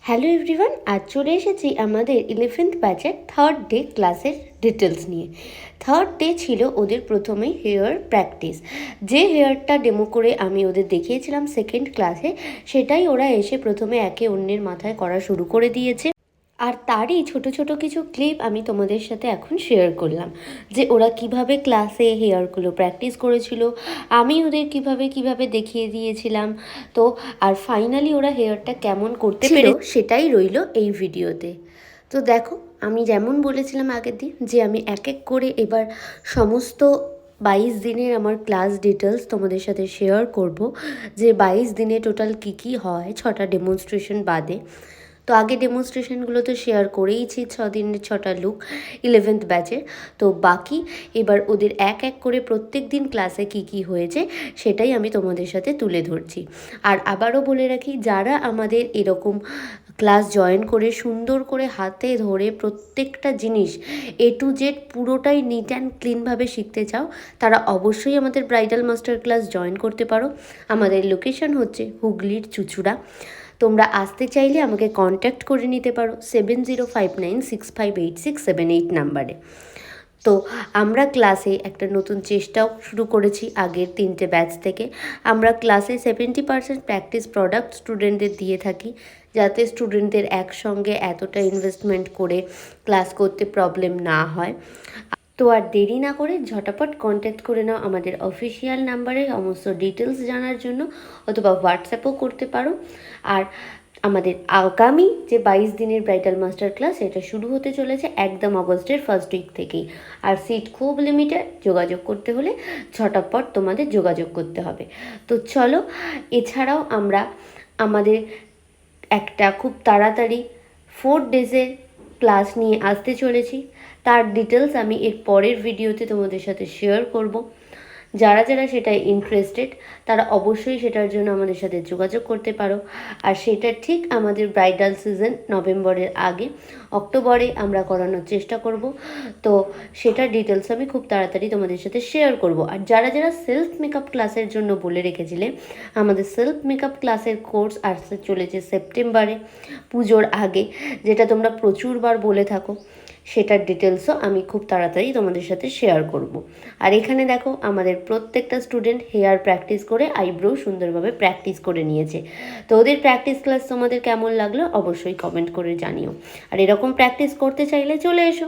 Hello everyone, আজ চলে এসেছি আমাদের 11th ব্যাচের থার্ড ডে ক্লাসের ডিটেলস নিয়ে। থার্ড ডে ছিল ওদের প্রথমেই হেয়ার প্র্যাকটিস। যে হেয়ারটা ডেমো করে আমি ওদের দেখিয়েছিলাম সেকেন্ড ক্লাসে, সেটাই ওরা এসে প্রথমে একে অন্যের মাথায় করা শুরু করে দিয়েছে। আর তারই ছোট ছোট কিছু ক্লিপ আমি তোমাদের সাথে এখন শেয়ার করলাম, যে ওরা কিভাবে ক্লাসে হেয়ারগুলো প্র্যাকটিস করেছিল, আমি ওদের কিভাবে দেখিয়ে দিয়েছিলাম। তো আর ফাইনালি ওরা হেয়ারটা কেমন করতে পেরে সেটাই রইল এই ভিডিওতে। তো দেখো, আমি যেমন বলেছিলাম আগের দিন যে আমি এক এক করে এবার সমস্ত 22 দিনের আমার ক্লাস ডিটেলস তোমাদের সাথে শেয়ার করব, যে 22 দিনে টোটাল কী হয় 6টা ডেমনস্ট্রেশন বাদে। তো আগে ডেমনস্ট্রেশনগুলো তো শেয়ার করেইছি, 6 দিনের 6টা লুক 11th ব্যাচের। তো বাকি এবার ওদের এক এক করে প্রত্যেক দিন ক্লাসে কী হয়েছে সেটাই আমি তোমাদের সাথে তুলে ধরছি। আর আবারও বলে রাখি, যারা আমাদের এরকম ক্লাস জয়েন করে সুন্দর করে হাতে ধরে প্রত্যেকটা জিনিস A to Z পুরোটাই নিট অ্যান্ড ক্লিনভাবে শিখতে চাও, তারা অবশ্যই আমাদের ব্রাইডাল মাস্টার ক্লাস জয়েন করতে পারো। আমাদের লোকেশন হচ্ছে হুগলির চুঁচুড়া। তোমরা আসতে চাইলে আমাকে কন্ট্যাক্ট করে নিতে পারো 7059658678 নাম্বারে। তো আমরা ক্লাসে একটা নতুন চেষ্টাও শুরু করেছি আগের 3টে ব্যাচ থেকে। আমরা ক্লাসে 70% প্র্যাকটিস প্রোডাক্ট স্টুডেন্টদের দিয়ে থাকি, যাতে স্টুডেন্টদের একসঙ্গে এতটা ইনভেস্টমেন্ট করে ক্লাস করতে প্রবলেম না হয়। তো আর দেরি না করে ঝটাপট কন্ট্যাক্ট করে নাও আমাদের অফিসিয়াল নাম্বারে সমস্ত ডিটেলস জানার জন্য, অথবা হোয়াটসঅ্যাপও করতে পারো। আর আমাদের আগামী যে 22 দিনের ব্রাইডাল মাস্টার ক্লাস, এটা শুরু হতে চলেছে একদম অগস্টের ফার্স্ট উইক থেকেই। আর সিট খুব লিমিটেড, যোগাযোগ করতে হলে ঝটাপট তোমাদের যোগাযোগ করতে হবে। তো চলো, এছাড়াও আমরা আমাদের একটা খুব তাড়াতাড়ি 4 ডেজের ক্লাস নিয়ে আসতে চলেছি। তার ডিটেলস আমি এর পরের ভিডিওতে তোমাদের সাথে শেয়ার করব। যারা সেটায় ইন্টারেস্টেড তারা অবশ্যই সেটার জন্য আমাদের সাথে যোগাযোগ করতে পারো। আর সেটা ঠিক আমাদের ব্রাইডাল সিজন নভেম্বরের আগে, অক্টোবরে আমরা করানোর চেষ্টা করব। তো সেটার ডিটেলস আমি খুব তাড়াতাড়ি তোমাদের সাথে শেয়ার করব। আর যারা সেলফ মেকআপ ক্লাসের জন্য বলে রেখেছিলে, আমাদের সেলফ মেকআপ ক্লাসের কোর্স আসতে চলেছে সেপ্টেম্বরে, পুজোর আগে, যেটা তোমরা প্রচুরবার বলে থাকো। সেটার ডিটেলসও আমি খুব তাড়াতাড়ি তোমাদের সাথে শেয়ার করব। আর এখানে দেখো, আমাদের প্রত্যেকটা স্টুডেন্ট হেয়ার প্র্যাকটিস করে আইব্রো সুন্দরভাবে প্র্যাকটিস করে নিয়েছে। তো ওদের প্র্যাকটিস ক্লাস তোমাদের কেমন লাগলো অবশ্যই কমেন্ট করে জানিও। আর এরকম প্র্যাকটিস করতে চাইলে চলে এসো।